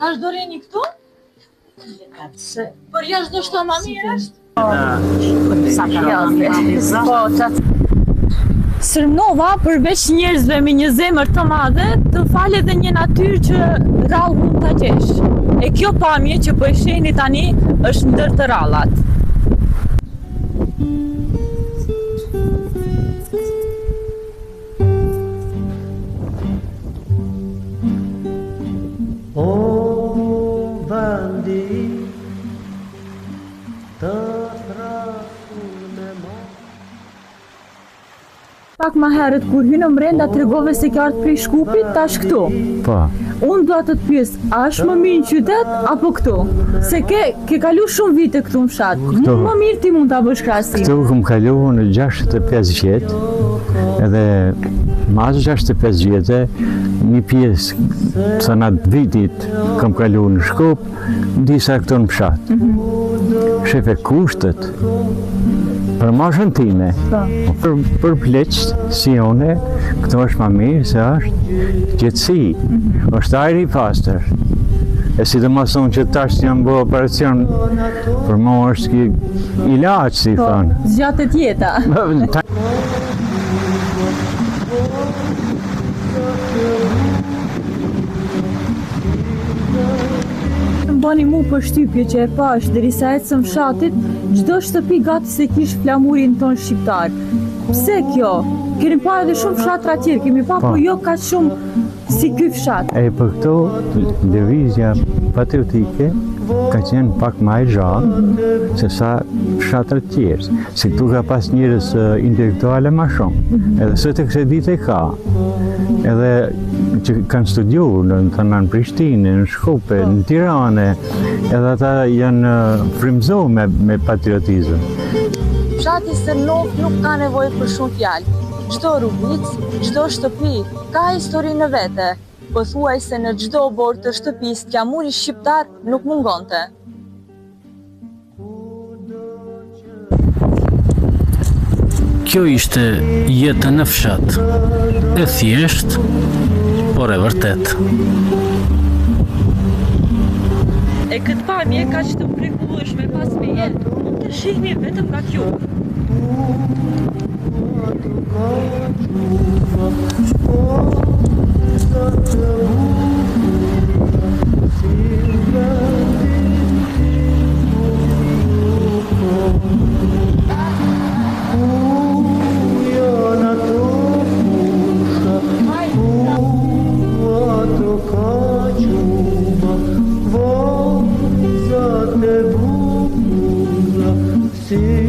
Tash do reni këtu? Por jashtë do shto ma mirë është? Sërmnova, përveç njerëzve me një zemër të madhe, të falë edhe një natyrë që rallë mund të gjesh. E kjo pamje që po e shihni tani është ndër të rallat. Pak ma herët kur hynë brenda tregove se ke ardhur prej Shkupit, tash këtu. Po. Unë do të pyes, a është më mirë në qytet apo këtu? Se ke kalu shumë vite këtu në fshat. Më mirë ti mund ta bësh krahasim. Këtu kam kalu në 65 vjet. Edhe mas 65 vjetë, një pjesë sa në vitit kam kalu në Shkup, disa këtu në fshat. Shefe kushtet. Për mashën time, për pleqët, si one, këto është ma mirë se është gjëtësi, është ajri i pastër. E si të mason që tash jam bë operacion, për mo është ilaç, si thonë. Zgjatet jeta. Bani mu për shtypje që e pash derisa ecëm fshatit, çdo shtëpi gati se kish flamurin ton shqiptar. Pse kjo? Kemi pa edhe shumë fshatra tjerë, kemi pa, po jo kaq shumë si ky fshat. E për këto, lëvizja patriotike ka qenë pak më e gjallë se sa fshatrat tjerë. Se këtu ka pas njerëz intelektuale më shumë. Edhe sot e kësaj dite ka. Edhe që kanë studiuar në Prishtinë, në Shkupe, në Tiranë, edhe ata janë frymëzuar me patriotizëm. Fshati Sërnov nuk ka nevojë për shumë fjalë. Çdo rrugicë, çdo shtëpi ka historinë e vete. Pothuajse në çdo borë të shtëpisë flamuri shqiptar nuk mungonte. Kjo ishte jeta në fshat, e thjesht, por e vërtet. E këtë pamje ka që të mrekullueshme pas me jetë, mund të shihni vetëm nga kjo. See